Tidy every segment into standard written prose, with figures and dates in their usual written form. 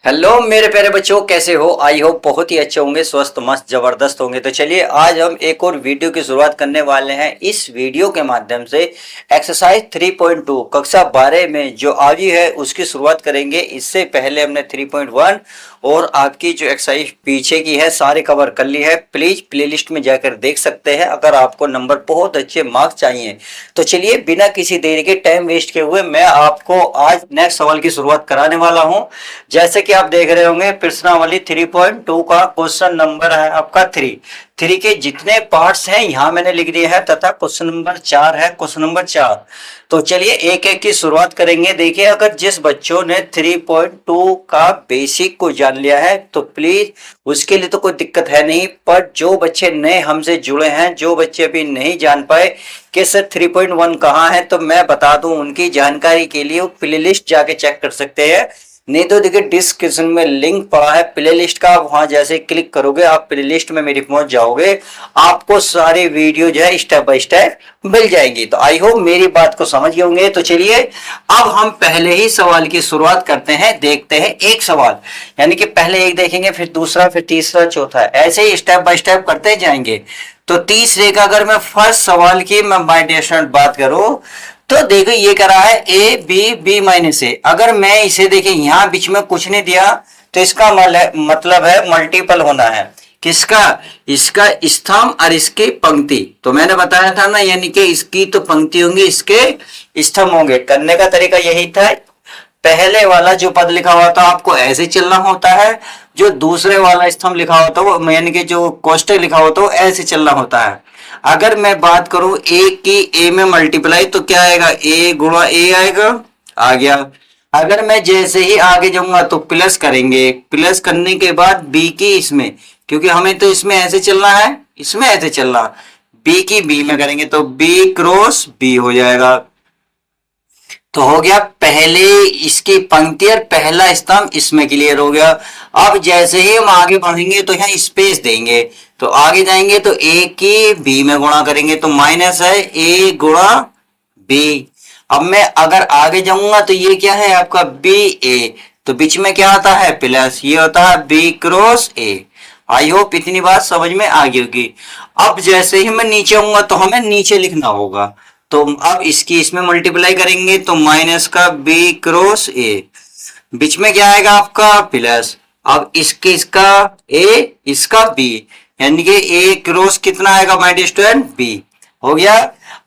Hello मेरे प्यारे बच्चों, कैसे हो? आई होप बहुत ही अच्छे होंगे, स्वस्थ मस्त जबरदस्त होंगे। तो चलिए आज हम एक और वीडियो की शुरुआत करने वाले हैं। इस वीडियो के माध्यम से एक्सरसाइज 3.2 कक्षा 12 में जो आई है उसकी शुरुआत करेंगे। इससे पहले हमने 3.1 और आपकी जो एक्सरसाइज पीछे की है सारे कवर कर ली है। प्लीज प्लेलिस्ट में जाकर देख सकते हैं अगर आपको नंबर बहुत अच्छे मार्क्स चाहिए। तो चलिए बिना किसी देरी के टाइम वेस्ट किए हुए मैं आपको आज नेक्स्ट सवाल की शुरुआत कराने वाला हूं। जैसे कि आप देख रहे होंगे प्रश्नावली 3.2 का क्वेश्चन नंबर है आपका 3 के जितने पार्ट्स हैं यहां मैंने लिख दिए हैं तथा क्वेश्चन नंबर 4 है, क्वेश्चन नंबर 4। तो चलिए एक एक की शुरुआत करेंगे। देखिए अगर जिस बच्चों ने 3.2 का बेसिक को जान लिया है तो प्लीज उसके लिए तो कोई दिक्कत है नहीं, पर जो बच्चे नए हमसे जुड़े हैं, जो बच्चे अभी नहीं जान पाए कि सर 3.1 कहाँ है, तो मैं बता दूं उनकी जानकारी के लिए वो प्ले लिस्ट जाके चेक कर सकते हैं। नहीं तो देखिए डिस्क्रिप्शन में लिंक पड़ा है प्ले लिस्ट का, वहां जैसे क्लिक करोगे आप प्ले लिस्ट में मेरी पहुंच जाओगे, आपको सारी वीडियो जो है स्टेप बाय स्टेप मिल जाएगी। तो आई होप मेरी बात को समझ गए होंगे। तो चलिए अब हम पहले ही सवाल की शुरुआत करते हैं। देखते हैं एक सवाल, यानी कि पहले एक देखेंगे फिर दूसरा फिर तीसरा चौथा, ऐसे ही स्टेप बाय स्टेप करते जाएंगे। तो तीसरे का अगर मैं फर्स्ट सवाल की मैं बाय डेफिनेट बात करूं तो देखो ये कह रहा है ए बी बी माइनस ए। अगर मैं इसे देखिए यहाँ बीच में कुछ नहीं दिया तो इसका मतलब है मल्टीपल होना है किसका, इसका स्तंभ और इसकी पंक्ति। तो मैंने बताया था ना, यानी कि इसकी तो पंक्ति होंगी, इसके स्तंभ होंगे। करने का तरीका यही था, पहले वाला जो पद लिखा हुआ था आपको ऐसे चलना होता है, जो दूसरे वाला स्तंभ लिखा होता है वो यानी कि जो कोष्टक लिखा होता है वो ऐसे चलना होता है। अगर मैं बात करूं ए की ए में मल्टीप्लाई तो क्या आएगा, ए गुणा ए आएगा, आ गया। अगर मैं जैसे ही आगे जाऊंगा तो प्लस करेंगे, प्लस करने के बाद बी की इसमें, क्योंकि हमें तो इसमें ऐसे चलना है, इसमें ऐसे चलना, बी की बी में करेंगे तो बी क्रॉस बी हो जाएगा। तो हो गया पहले इसकी पंक्ति और पहला स्तंभ इसमें क्लियर हो गया। अब जैसे ही हम आगे बढ़ेंगे तो यहाँ स्पेस देंगे, तो आगे जाएंगे तो ए की बी में गुणा करेंगे तो माइनस है ए गुणा बी। अब मैं अगर आगे जाऊंगा तो ये क्या है आपका बी ए, तो बीच में क्या आता है प्लस, ये होता है B cross A. I hope इतनी बात समझ में आ गई होगी। अब जैसे ही मैं नीचे आऊंगा तो हमें नीचे लिखना होगा, तो अब इसकी इसमें मल्टीप्लाई करेंगे तो माइनस का बी क्रॉस ए, बीच में क्या आएगा आपका प्लस। अब इसके इसका ए इसका बी, यानी कि ए क्रॉस कितना आएगा माय स्टूडेंट बी, हो गया।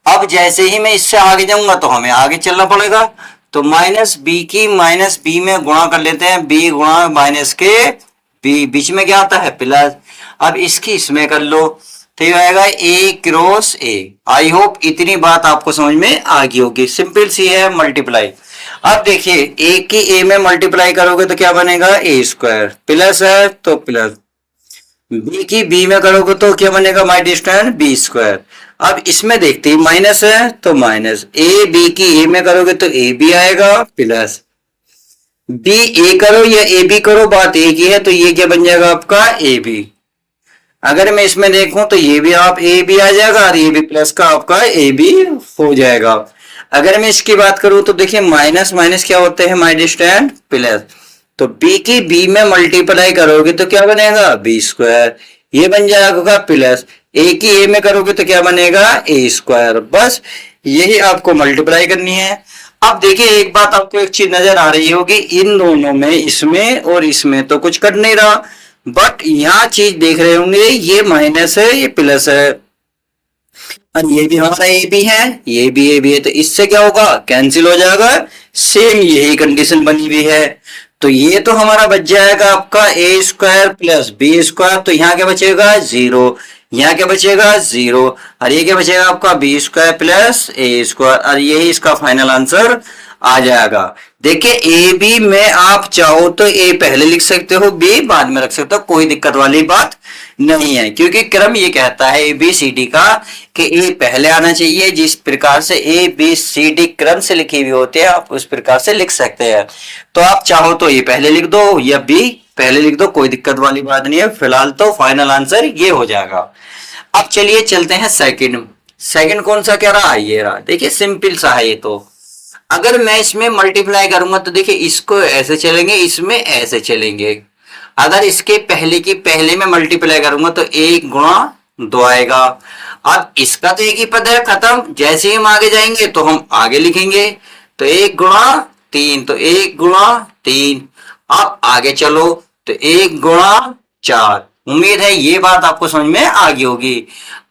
अब जैसे ही मैं इससे आगे जाऊंगा तो हमें आगे चलना पड़ेगा, तो माइनस बी की माइनस बी में गुणा कर लेते हैं, बी गुणा माइनस के बी, बीच में क्या आता है प्लस। अब इसकी इसमें कर लो तो ये आएगा ए क्रॉस ए। आई होप इतनी बात आपको समझ में आ गई होगी, सिंपल सी है मल्टीप्लाई। अब देखिए ए की ए में मल्टीप्लाई करोगे तो क्या बनेगा ए स्क्वायर, प्लस है तो प्लस, बी की बी में करोगे तो क्या बनेगा माय डिस्टेंस बी स्क्वायर। अब इसमें देखते हैं माइनस है तो माइनस, ए बी की ए में करोगे तो ए बी आएगा प्लस, बी ए करो या ए बी करो बात एक ही है, तो ये क्या बन जाएगा आपका ए बी। अगर मैं इसमें देखूं तो ये भी आप ए बी आ जाएगा और ये भी प्लस का आपका ए बी हो जाएगा। अगर मैं इसकी बात करूं तो देखिए माइनस माइनस क्या होते हैं माय डिस्टेंस प्लस, तो बी की बी में मल्टीप्लाई करोगे तो क्या बनेगा बी स्क्वायर, ये बन जाएगा प्लस, ए की ए में करोगे तो क्या बनेगा ए स्क्वायर। बस यही आपको मल्टीप्लाई करनी है। अब देखिए एक बात आपको एक चीज नजर आ रही होगी, इन दोनों में इसमें और इसमें तो कुछ कर नहीं रहा, बट यहाँ चीज देख रहे होंगे ये माइनस है ये प्लस है और ये भी हमारा ए बी है, ये भी ए बी है, तो इससे क्या होगा कैंसिल हो जाएगा। सेम यही कंडीशन बनी हुई है, तो ये तो हमारा बच जाएगा आपका ए स्क्वायर प्लस बी स्क्वायर, तो यहाँ क्या बचेगा जीरो, यहाँ क्या बचेगा जीरो, और ये क्या बचेगा आपका बी स्क्वायर प्लस ए स्क्वायर, और यही इसका फाइनल आंसर आ जाएगा। देखिए ए बी में आप चाहो तो ए पहले लिख सकते हो, बी बाद में रख सकते हो, कोई दिक्कत वाली बात नहीं है, क्योंकि क्रम ये कहता है ए बी सी डी का कि ए पहले आना चाहिए। जिस प्रकार से ए बी सी डी क्रम से लिखी हुई होती है आप उस प्रकार से लिख सकते हैं। तो आप चाहो तो ए पहले लिख दो या बी पहले लिख दो, कोई दिक्कत वाली बात नहीं है। फिलहाल तो फाइनल आंसर ये हो जाएगा। अब चलिए चलते हैं सेकंड। सेकंड कौन सा कह रहा है, ये रहा। देखिए सिंपल सा है ये तो। अगर मैं इसमें मल्टीप्लाई करूंगा तो देखिए इसको ऐसे चलेंगे, इसमें ऐसे चलेंगे। अगर इसके पहले की पहले में मल्टीप्लाई करूंगा तो 1 गुणा 2 आएगा। अब इसका तो एक ही पद है, खत्म। जैसे ही हम आगे जाएंगे तो हम आगे लिखेंगे, तो 1 गुणा 3, तो 1 गुणा 3। अब आगे चलो तो 1 गुणा 4। उम्मीद है ये बात आपको समझ में आ गई होगी।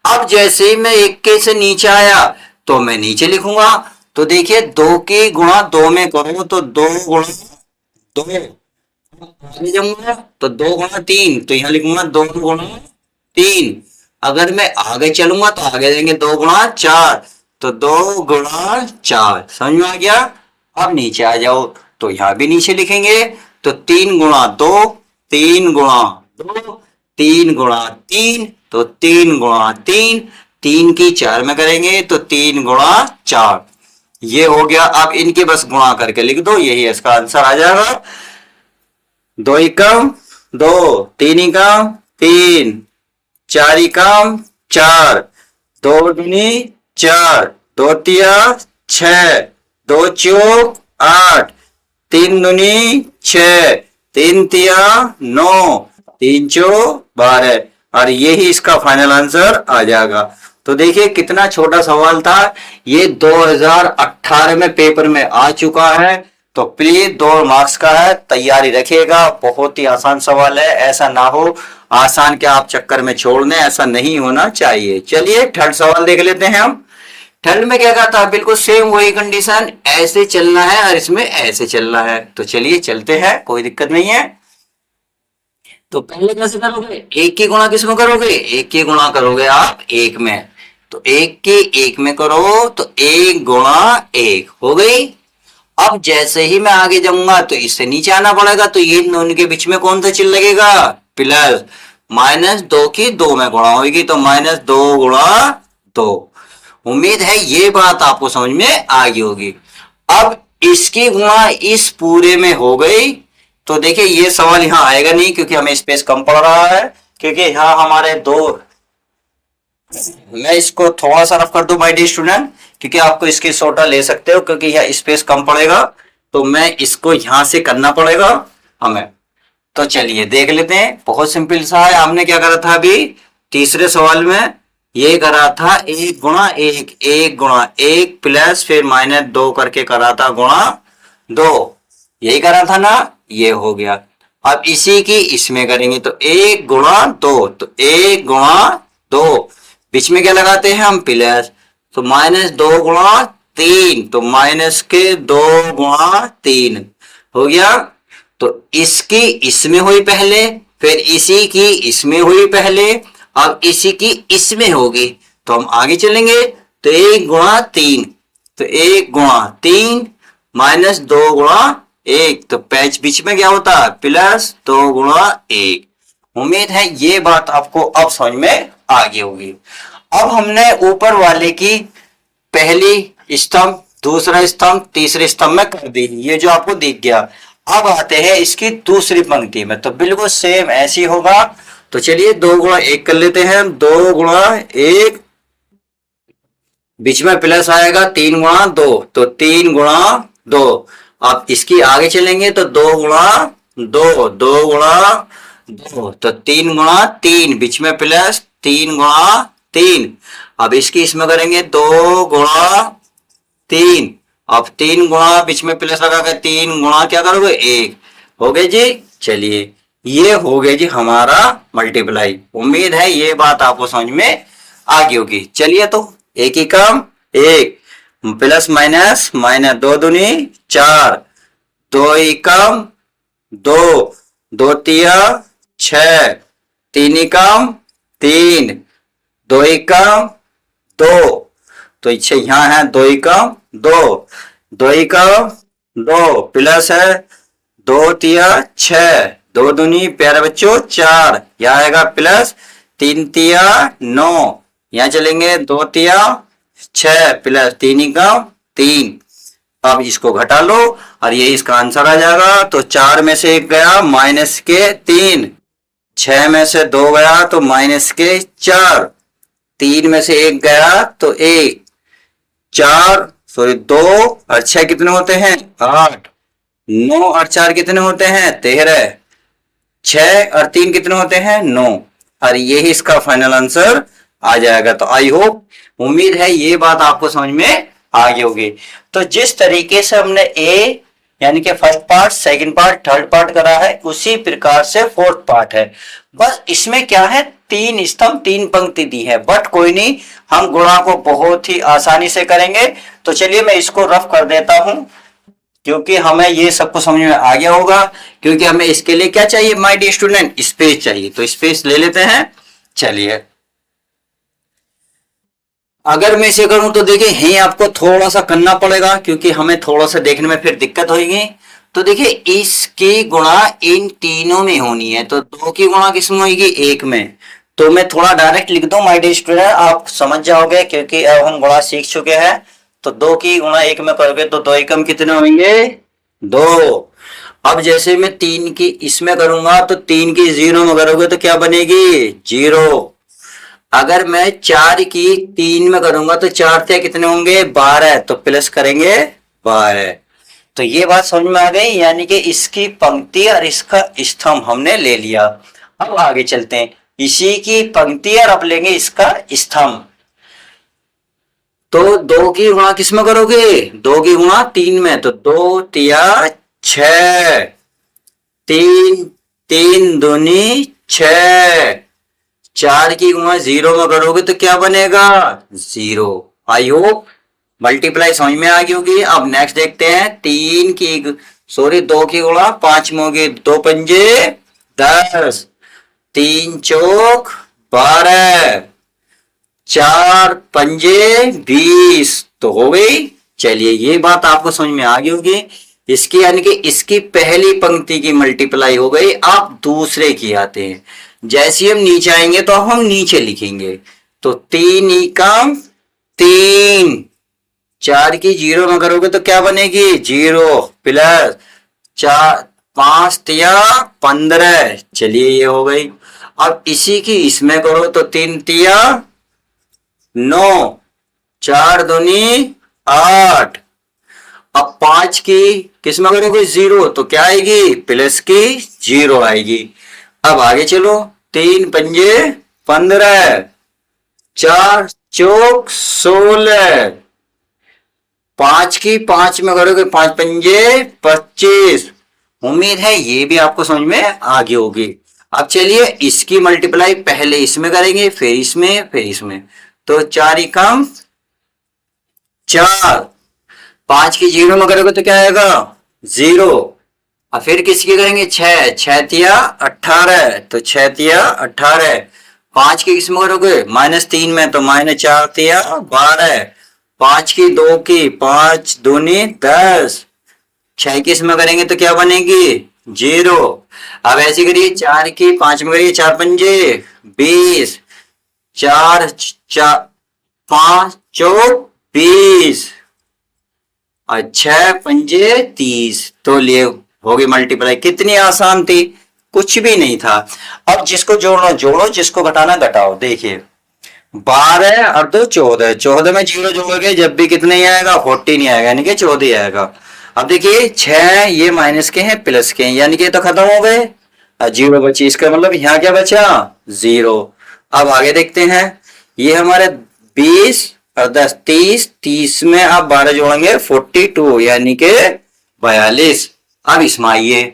अब जैसे ही मैं 1 के से नीचे आया तो मैं नीचे लिखूंगा, तो देखिए 2 की गुणा 2 में करो तो 2 गुणा 2, जाऊंगा तो 2 गुणा 3, तो यहां लिखूंगा 2 गुणा 3। अगर मैं आगे चलूंगा तो आगे देंगे 2 गुणा 4, तो 2 गुणा 4। समझ में आ गया। अब नीचे आ जाओ तो यहां भी नीचे लिखेंगे, तो 3 गुणा 2, 3 गुणा 2, 3 गुणा 3, तो 3 गुणा 3, 3 की 4 में करेंगे तो 3 गुणा 4। ये हो गया। अब इनके बस गुणा करके लिख दो, यही इसका आंसर आ जाएगा। 2 एकम 2, 3 एकम 3, 4 एकम 4, 2 दूनी 4, 2 तिया 6, 2 चौक 8, 3 दूनी 6, 3 तिया 9, 3 चौक 12, और यही इसका फाइनल आंसर आ जाएगा। तो देखिए कितना छोटा सवाल था, ये 2018 में पेपर में आ चुका है। तो प्लीज 2 मार्क्स का है, तैयारी रखिएगा। बहुत ही आसान सवाल है, ऐसा ना हो आसान के आप चक्कर में छोड़ दें, ऐसा नहीं होना चाहिए। चलिए थर्ड सवाल देख लेते हैं हम। थर्ड में क्या कहा था, बिल्कुल सेम वही कंडीशन, ऐसे चलना है और इसमें ऐसे चलना है। तो चलिए चलते हैं, कोई दिक्कत नहीं है। तो पहले कैसे करोगे, 1 की गुणा किसमें करोगे, 1 की गुणा करोगे आप 1 में, तो 1 की 1 में करो तो 1 गुणा 1 हो गई। अब जैसे ही मैं आगे जाऊंगा तो इससे नीचे आना पड़ेगा, तो ये दोनों के बीच में कौन सा चिन्ह लगेगा, प्लस। -2 की 2 में गुणा होगी, तो -2 गुणा 2। उम्मीद है ये बात आपको समझ में आ गई होगी। अब इसकी गुणा इस पूरे में हो गई, तो देखिए ये सवाल यहां आएगा नहीं क्योंकि हमें स्पेस कम पड़ रहा है, क्योंकि यहां हमारे 2, मैं इसको थोड़ा सा रफ कर दूं माय डियर स्टूडेंट, क्योंकि आपको इसकी शॉर्टर ले सकते हो, क्योंकि यह स्पेस कम पड़ेगा तो मैं इसको यहां से करना पड़ेगा हमें। तो चलिए देख लेते हैं, बहुत सिंपल सा है। हमने क्या करा था अभी तीसरे सवाल में, ये करा था 1 गुणा 1, 1 गुणा 1 प्लस फिर -2 करके करा था गुणा 2, यही करा था ना, ये हो गया। अब इसी की इसमें करेंगे तो 1 गुणा 2, तो 1 गुणा 2, बीच में क्या लगाते हैं हम, प्लस, तो -2 गुणा 3, तो माइनस के 2 गुणा 3 हो गया। तो इसकी इसमें हुई पहले, फिर इसी की इसमें हुई पहले, अब इसी की इसमें होगी, तो हम आगे चलेंगे तो 1 गुणा 3, तो 1 गुणा 3 -2 गुणा 1, तो पैच बीच में क्या होता है, +2 गुणा 1। उम्मीद है ये बात आपको अब समझ में आ गई होगी। अब हमने ऊपर वाले की पहली स्तंभ, दूसरा स्तंभ, तीसरे स्तंभ में कर दी, ये जो आपको दिख गया। अब आते हैं इसकी दूसरी पंक्ति में, तो बिल्कुल सेम ऐसी होगा। तो चलिए 2 गुणा 1 कर लेते हैं, 2 गुणा 1, बीच में प्लस आएगा, 3 गुणा 2, तो 3 गुणा 2। अब इसकी आगे चलेंगे तो 2 गुणा 2, 2 गुणा 2, तो 3 गुणा 3, बीच में प्लस, 3 गुणा 3। अब इसकी इसमें करेंगे 2 गुणा 3, अब 3 गुणा बीच में प्लस लगा कर 3 गुणा क्या करोगे 1, हो गए जी। चलिए ये हो गए जी हमारा मल्टीप्लाई। उम्मीद है ये बात आपको समझ में आ गई होगी। चलिए तो एक ही काम, 1 प्लस माइनस, -2 दूनी 4, 2 एकम 2, 2 तिया 6, 3 एकम 3, 2 एकम 2, तो इच्छा यहां है 2 एकम 2, 2 एकम 2 प्लस है 2 तिया 6, 2 दूनी प्यारे बच्चों 4, यहां आएगा प्लस, 3 तिया 9, यहां चलेंगे 2 तिया 6 प्लस 3 एकम 3। अब इसको घटा लो और ये इसका आंसर आ जाएगा। तो 4 में से 1 गया माइनस के 3, 6 में से 2 गया तो माइनस के 4, 3 में से 1 गया तो 1, 4 सॉरी 2 और 6 कितने होते हैं 8, 9 और 4 कितने होते हैं 13, 6 और 3 कितने होते हैं 9, और यही इसका फाइनल आंसर आ जाएगा। तो आई होप, उम्मीद है ये बात आपको समझ में आ गई होगी। तो जिस तरीके से हमने ए यानी कि first part, second part, third part करा है, उसी प्रकार से फोर्थ पार्ट है। बस इसमें क्या है, 3 स्तंभ 3 पंक्ति दी है, बट कोई नहीं, हम गुणा को बहुत ही आसानी से करेंगे। तो चलिए मैं इसको रफ कर देता हूं, क्योंकि हमें ये सबको समझ में आ गया होगा। क्योंकि हमें इसके लिए क्या चाहिए माय डियर स्टूडेंट, स्पेस चाहिए। तो स्पेस ले लेते हैं। चलिए अगर मैं इसे करूं तो देखिए यही आपको थोड़ा सा करना पड़ेगा, क्योंकि हमें थोड़ा सा देखने में फिर दिक्कत होगी। तो देखिए इसकी गुणा इन तीनों में होनी है, तो 2 की गुणा किसमें होगी 1 में। तो मैं थोड़ा डायरेक्ट लिख दूं माय डियर स्टूडेंट, आप समझ जाओगे, क्योंकि अब हम गुणा सीख चुके हैं। तो 2 की गुणा 1 में करोगे तो 2 एकम कितने होंगे 2। अब जैसे मैं 3 की इसमें करूंगा तो 3 की 0 में करोगे तो क्या बनेगी 0। अगर मैं 4 की 3 में करूंगा तो 4 से कितने होंगे 12, तो प्लस करेंगे 12। तो ये बात समझ में आ गई, यानी कि इसकी पंक्ति और इसका स्तंभ हमने ले लिया। अब आगे चलते हैं, इसी की पंक्ति और अब लेंगे इसका स्तंभ। तो 2 की गुणा किस में करोगे 2 की गुणा 3 में, तो 2 तिया 6, 3 3 दूनी 6, 4 की गुणा 0 में करोगे तो क्या बनेगा 0। आई होप मल्टीप्लाई समझ में आ गई होगी। अब नेक्स्ट देखते हैं 2 की गुणा 5 में होगी, 2 पंजे 10, 3 चौक 12, 4 पंजे 20, तो हो गई। चलिए ये बात आपको समझ में आ गई होगी। इसकी यानी कि इसकी पहली पंक्ति की मल्टीप्लाई हो गई। आप दूसरे की आते हैं, जैसे हम नीचे आएंगे तो हम नीचे लिखेंगे। तो 3 एकम 3, 4 की 0 में करोगे तो क्या बनेगी 0, प्लस 4 5 तिया 15। चलिए ये हो गई। अब इसी की इसमें करो तो 3 तिया 9, 4 दूनी 8। अब 5 की किसमें करोगे 0, तो क्या आएगी प्लस की 0 आएगी। अब आगे चलो, 3 पंजे 15, 4 चौक 16, 5 की 5 में करोगे 5 पंजे 25। उम्मीद है ये भी आपको समझ में आ गई होगी। अब चलिए इसकी मल्टीप्लाई पहले इसमें करेंगे, फिर इसमें, फिर इसमें। तो 4 एकम 4, 5 की 0 में करोगे तो क्या आएगा 0। और फिर किसकी करेंगे 6, 6 तिया 18, तो 6 तिया 18। 5 की किसमें करोगे -3 में, तो -4 तिया 12। 5 की 2 की 5 दूनी 10। 6 की इसमें करेंगे तो क्या बनेगी 0। अब ऐसे करिए 4 की 5 में करिए 4 पंजे 20, 4 5 चौक 20, और 6 पंजे 30। तो लिए हो गई मल्टीप्लाई। कितनी आसान थी, कुछ भी नहीं था। अब जिसको जोड़ना जोड़ो, जिसको घटाना घटाओ। देखिए 12 और 2 14, 14 में 0 जोड़ोगे जब भी कितने ही आएगा 14 नहीं आएगा, यानी कि 14 ही आएगा। अब देखिए 6 ये माइनस के हैं प्लस के हैं, यानी कि तो खत्म हो गए, 0 बची। इसका मतलब यहाँ क्या बचा 0। अब आगे देखते हैं, ये हमारे 20 और 10 30, 30 में आप 12 जोड़ेंगे 42, यानी कि 42। अब इसमें आइए,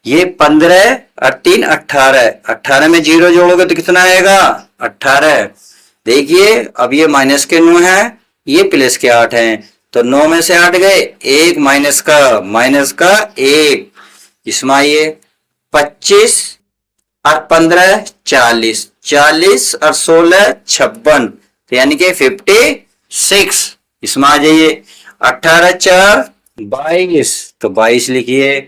ये 15 और 3 18, 18 में 0 जोड़ोगे तो कितना आएगा 18। देखिए अब ये माइनस के 9 है, ये प्लस के 8 हैं, तो 9 में से 8 गए, 1 माइनस का 1। इसमें आइए 25 और 15 40, 40 और 16 56, तो यानी कि 56। इसमें आ जाइए 18 4 22, तो 22 लिखिए।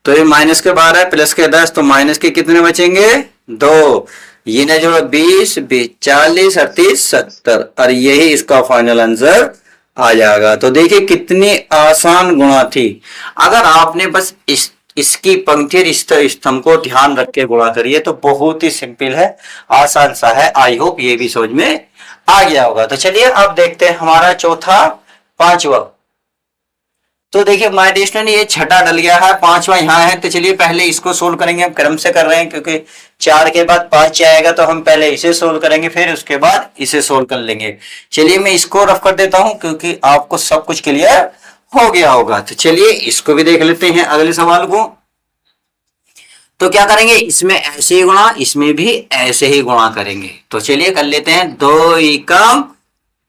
तो ये माइनस के 12 प्लस के 10, तो माइनस के कितने बचेंगे 2। ये ना जोड़ो 20 40 38 70, और यही इसका फाइनल आंसर आ जाएगा। तो देखिए कितनी आसान गुणा थी। अगर आपने बस इसकी पंक्ति और स्तंभ को ध्यान रख के गुणा करिए तो बहुत ही सिंपल है, आसान सा है। आई होप ये भी समझ में आ गया होगा। तो चलिए अब देखते हैं हमारा चौथा 5वां तो देखिए माय डियर स्टूडेंट ये छठा डल गया है, पांचवा यहाँ है। तो चलिए पहले इसको सोल्व करेंगे, हम क्रम से कर रहे हैं क्योंकि 4 के बाद 5 आएगा, तो हम पहले इसे सोल्व करेंगे फिर उसके बाद इसे सोल्व कर लेंगे। चलिए मैं इसको रफ कर देता हूं क्योंकि आपको सब कुछ क्लियर हो गया होगा। तो चलिए इसको भी देख लेते हैं अगले सवाल को। तो क्या करेंगे, इसमें ऐसे ही गुणा, इसमें भी ऐसे ही गुणा करेंगे। तो चलिए कर लेते हैं, 2 एकम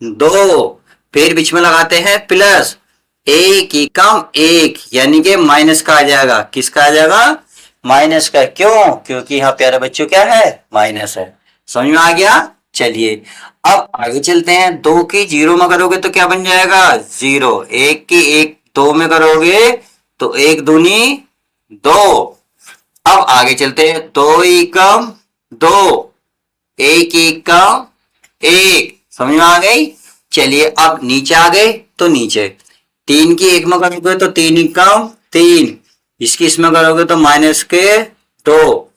2, फिर बीच में लगाते हैं प्लस, 1 एकम 1 यानी कि माइनस का आ जाएगा। किसका आ जाएगा, माइनस का। क्यों, क्योंकि यहाँ प्यारे बच्चों क्या है, माइनस है। समझ में आ गया। चलिए अब आगे चलते हैं। 2 की 0 में करोगे तो क्या बन जाएगा, 0। 1 की 1 2 में करोगे तो 1 दूनी 2। अब आगे चलते हैं, 2 एकम 2, 1 एकम 1। समझ में आ गई। चलिए अब नीचे आ गए तो नीचे 3 की 1 में करोगे तो 3 एकम 3, इसकी इसमें करोगे तो माइनस के 2,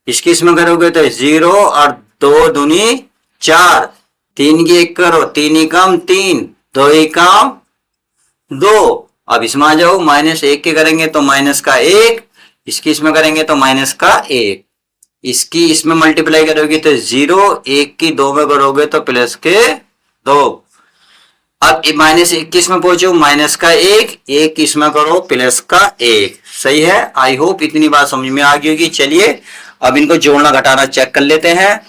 इसकी इसमें करोगे तो 0 और 2 दूनी 4। 3 की 1 करो, 3 एकम 3, 2 एकम 2। अब इसमें आ जाओ, माइनस 1 के करेंगे तो माइनस का 1, इसकी इसमें करेंगे तो माइनस का 1, इसकी इसमें मल्टीप्लाई करोगे तो 0, 1 की 2 में करोगे तो प्लस के 2। अब माइनस 21 में पहुंचो, माइनस का 1, 1 इसमें करो प्लस का 1। सही है। आई होप इतनी बात समझ में आ गई होगी। चलिए अब इनको जोड़ना घटाना चेक कर लेते हैं।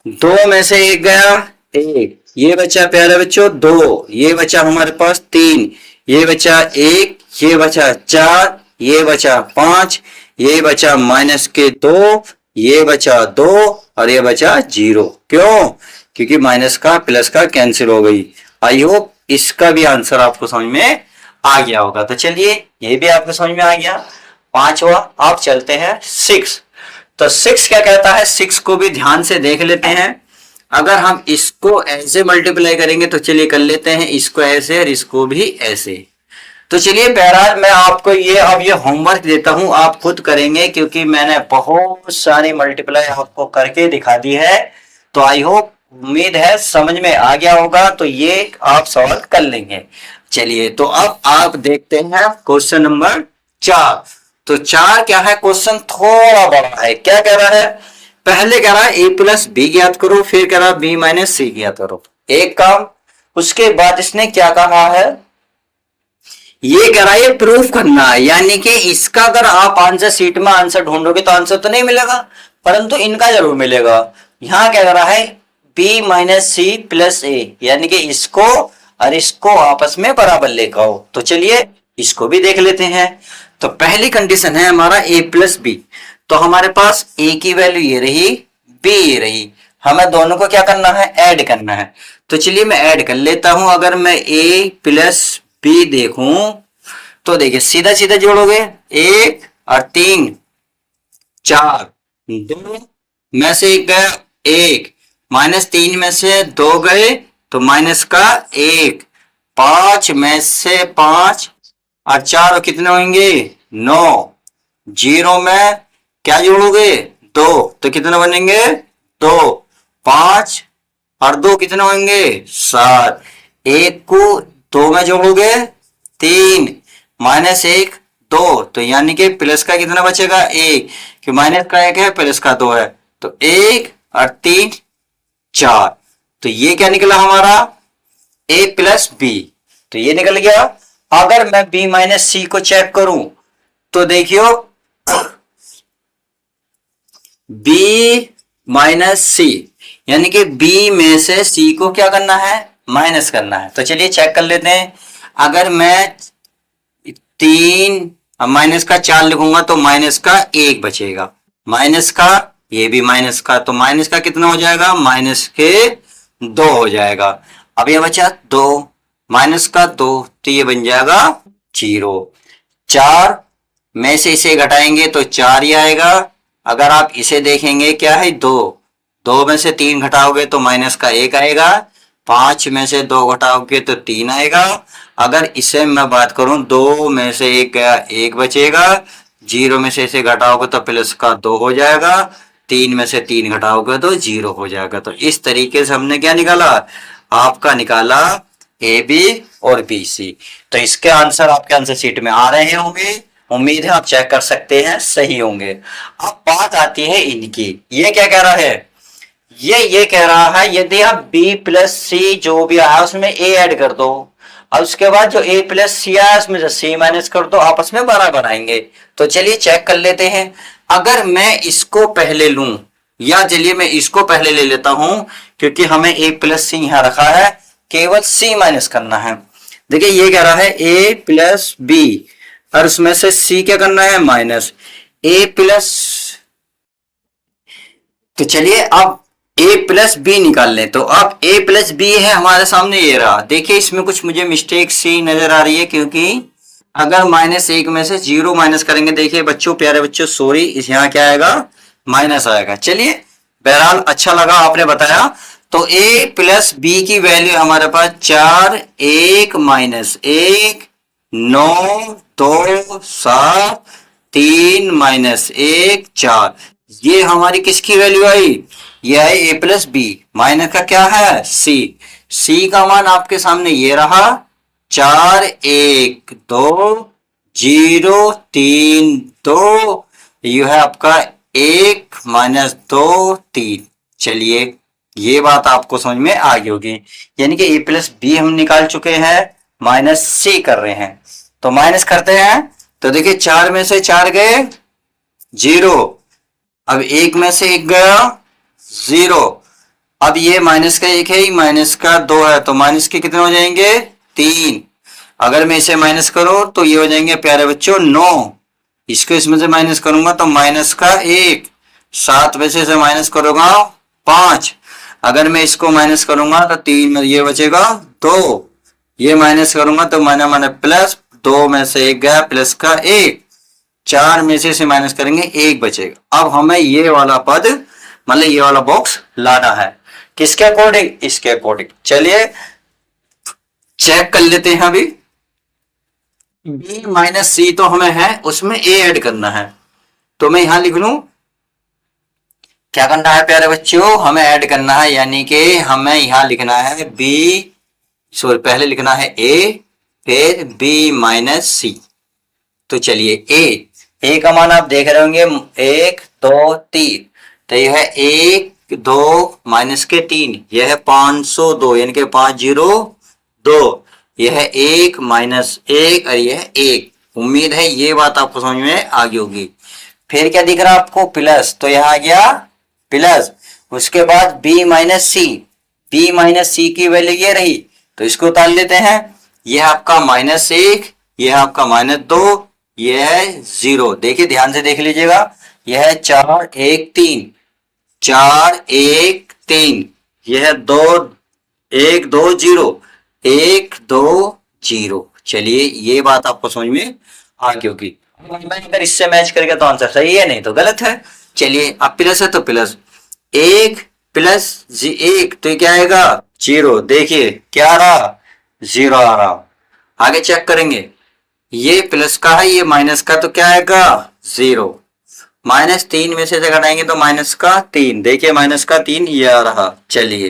2 में से 1 गया 1, ये बचा प्यारे बच्चों 2, ये बचा हमारे पास 3, ये बचा 1, ये बचा 4, ये बचा 5, ये बचा माइनस के 2, ये बचा 2 और ये बचा 0। क्यों, क्योंकि माइनस का प्लस का कैंसिल हो गई। आई होप इसका भी आंसर आपको समझ में आ गया होगा। तो चलिए ये भी आपको समझ में आ गया। पांचवा आप चलते हैं 6। तो 6 क्या कहता है, 6 को भी ध्यान से देख लेते हैं। अगर हम इसको ऐसे मल्टीप्लाई करेंगे तो चलिए कर लेते हैं, इसको ऐसे और इसको भी ऐसे। तो चलिए बहरहाल मैं आपको ये होमवर्क देता हूं, आप खुद करेंगे क्योंकि मैंने बहुत सारी मल्टीप्लाई आपको करके दिखा दी है। तो आई होप उम्मीद है समझ में आ गया होगा। तो ये आप सॉल्व कर लेंगे। चलिए तो अब आप देखते हैं क्वेश्चन नंबर 4। तो 4 क्या है, क्वेश्चन थोड़ा बड़ा है। क्या कह रहा है, पहले कह रहा है a प्लस बी ज्ञात करो, फिर कह रहा है b माइनस सी ज्ञात करो। एक काम, उसके बाद इसने क्या कहा है, ये कह रहा है प्रूफ करना है। यानी कि इसका अगर आप आंसर शीट में आंसर ढूंढोगे तो आंसर तो नहीं मिलेगा, परंतु इनका जरूर मिलेगा। यहां क्या कर रहा है, b माइनस सी प्लस ए, यानी कि इसको और इसको आपस में बराबर लेकर आओ। तो चलिए इसको भी देख लेते हैं। तो पहली कंडीशन है हमारा a प्लस बी। तो हमारे पास a की वैल्यू ये रही, b ये रही, हमें दोनों को क्या करना है, ऐड करना है। तो चलिए मैं ऐड कर लेता हूं। अगर मैं a प्लस बी देखूं तो देखिए सीधा सीधा जोड़ोगे, 1 और 3 4, 2 में से 1 गया 1, माइनस 3 में से 2 गए तो माइनस का 1, 5 में से 5 और 4 कितने होंगे 9, 0 में क्या जोड़ोगे 2 तो कितने बनेंगे 2, 5 और 2 कितने होंगे 7, 1 को 2 में जोड़ोगे 3, माइनस 1 2, तो यानी कि प्लस का कितना बचेगा 1, कि माइनस का 1 है प्लस का 2 है, तो 1 और 3 4। तो ये क्या निकला हमारा a प्लस बी, तो ये निकल गया। अगर मैं b माइनस सी को चेक करूं तो देखियो b माइनस सी, यानी कि b में से c को क्या करना है, माइनस करना है। तो चलिए चेक कर लेते हैं। अगर मैं 3 माइनस का 4 लिखूंगा तो माइनस का 1 बचेगा, माइनस का ये भी माइनस का, तो माइनस का कितना हो जाएगा, माइनस के 2 हो जाएगा। अब ये बचा 2 माइनस का 2, तो ये बन जाएगा 0। 4 में से इसे घटाएंगे तो 4 ही आएगा। अगर आप इसे देखेंगे क्या है 2 में से 3 घटाओगे तो माइनस का 1 आएगा, 5 में से 2 घटाओगे तो 3 आएगा। अगर इसे मैं बात करूं 2 में से 1 गया 1 बचेगा, 0 में से इसे घटाओगे तो प्लस का 2 हो जाएगा, 3 में से 3 घटाओगे तो 0 हो जाएगा। तो इस तरीके से हमने क्या निकाला, आपका निकाला ए बी और बी सी। तो इसके आंसर आपके आंसर शीट में आ रहे होंगे, उम्मीद है आप चेक कर सकते हैं सही होंगे। अब बात आती है इनकी, ये क्या कह रहा है, ये कह रहा है यदि आप बी प्लस सी जो भी आया उसमें ए ऐड कर दो, और उसके बाद जो ए प्लस सी आया उसमें से सी माइनस कर दो, आपस में बराबर आएंगे। तो चलिए चेक कर लेते हैं। अगर मैं इसको पहले लूं, या चलिए मैं इसको पहले ले लेता हूं, क्योंकि हमें ए प्लस सी यहां रखा है, केवल सी माइनस करना है। देखिए ये कह रहा है ए प्लस बी, और उसमें से सी क्या करना है, माइनस ए प्लस। तो चलिए अब a प्लस बी निकाल लें। तो अब a प्लस बी है हमारे सामने, ये रहा। देखिए इसमें कुछ मुझे मिस्टेक सी नजर आ रही है, क्योंकि अगर माइनस एक में से जीरो माइनस करेंगे, देखिए बच्चों, प्यारे बच्चों, सॉरी, इस यहाँ क्या आएगा, माइनस आएगा। चलिए बहरहाल अच्छा लगा आपने बताया। तो a प्लस बी की वैल्यू हमारे पास 4, 1 माइनस 1, 9, 2, 7, 3 माइनस 1, 4। ये हमारी किसकी वैल्यू आई, ये है ए प्लस बी। माइनस का क्या है, सी। सी का मान आपके सामने ये रहा, 4, 1, 2, 0, 3, 2। यह है आपका 1 माइनस 2, 3। चलिए ये बात आपको समझ में आ गई होगी, यानी कि ए प्लस बी हम निकाल चुके हैं, माइनस सी कर रहे हैं। तो माइनस करते हैं, तो देखिए 4 में से 4 गए, 0। अब 1 में से 1 गया, 0। अब ये माइनस का 1 है, माइनस का 2 है, तो माइनस के कितने हो जाएंगे, 3। अगर मैं इसे माइनस करूं तो ये हो जाएंगे प्यारे बच्चों 9। इसको इसमें से माइनस करूंगा तो माइनस का 1। 7 में से इसे माइनस करूंगा 5। अगर मैं इसको माइनस करूंगा तो 3 में ये बचेगा 2। ये माइनस करूंगा तो माइनस माइनस प्लस, 2 में से 1 गया, प्लस का 1। 4 में से इसे माइनस करेंगे, 1 बचेगा। अब हमें ये वाला पद, मतलब ये वाला बॉक्स लाना है, किसके अकॉर्डिंग, इसके अकॉर्डिंग। चलिए चेक कर लेते हैं। अभी b माइनस सी तो हमें है, उसमें a ऐड करना है। तो मैं यहां लिख लूं, क्या करना है प्यारे बच्चों, हमें ऐड करना है, यानी कि हमें यहां लिखना है b, सॉरी पहले लिखना है a, फिर b माइनस सी। तो चलिए a का मान आप देख रहे होंगे 1, 2, 3। तो यह है 1, 2 माइनस के 3, यह है 502, यानी कि 502। यह है 1 माइनस 1 और यह है 1। उम्मीद है ये बात आपको समझ में आ गई होगी। फिर क्या दिख रहा है आपको, प्लस, तो यह आ गया प्लस। उसके बाद b माइनस सी, b माइनस सी की वैल्यू ये रही, तो इसको उतार लेते हैं। यह आपका -1, यह आपका -2, यह है 0। देखिए ध्यान से देख लीजिएगा, यह है 4, 1, 3, 4, 1, 3, यह है 2, 1, 2, 0, 1, 2, 0। चलिए ये बात आपको समझ में आ गई होगी। अगर इससे मैच करेगा तो आंसर सही है, नहीं तो गलत है। चलिए अब प्लस है तो प्लस, 1 प्लस 1 तो क्या आएगा, 0। देखिए क्या आ रहा, 0 आ रहा। आगे चेक करेंगे, ये प्लस का है, ये माइनस का, तो क्या आएगा, 0। -3 में से घटाएंगे तो माइनस का 3, देखिए माइनस का 3 ये आ रहा। चलिए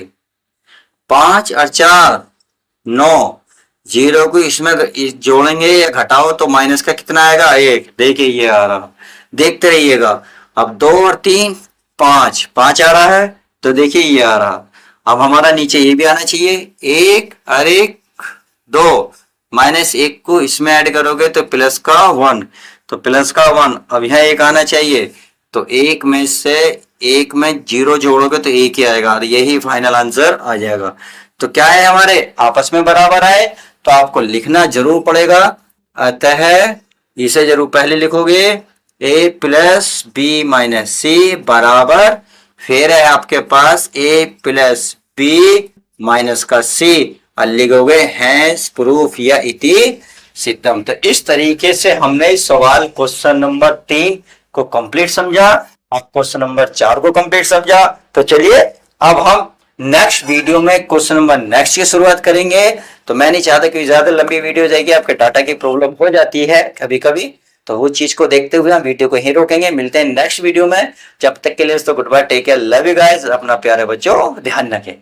5 और 4 9, 0 को इसमें जोड़ेंगे या घटाओ तो माइनस का कितना आएगा, 1। देखिए ये आ रहा, देखते रहिएगा। अब 2 और 3 5, 5 आ रहा है, तो देखिए ये आ रहा। अब हमारा नीचे ये भी आना चाहिए, 1 और 1 2, -1 को इसमें ऐड करोगे तो प्लस का 1, तो प्लस का 1। अब यहाँ 1 आना चाहिए, तो 1 में से 1 में 0 जोड़ोगे तो 1 ही आएगा, और यही फाइनल आंसर आ जाएगा। तो क्या है, हमारे आपस में बराबर आए, तो आपको लिखना जरूर पड़ेगा। अतः इसे जरूर पहले लिखोगे, a प्लस बी माइनस सी बराबर, फिर है आपके पास a प्लस बी माइनस का सी, और लिखोगे हैंस प्रूफ या इति सिद्धम। तो इस तरीके से हमने इस सवाल क्वेश्चन नंबर 3 को कंप्लीट समझा, अब क्वेश्चन नंबर 4 को कंप्लीट समझा। तो चलिए अब हम नेक्स्ट वीडियो में क्वेश्चन नंबर नेक्स्ट की शुरुआत करेंगे। तो मैं नहीं चाहता कि ज्यादा लंबी वीडियो जाएगी, आपके डाटा की प्रॉब्लम हो जाती है कभी कभी, तो वो चीज को देखते हुए हम वीडियो को ही रोकेंगे। मिलते हैं नेक्स्ट वीडियो में, जब तक के लिए तो good bye, take care, love you guys, अपना प्यारे बच्चों ध्यान रखें।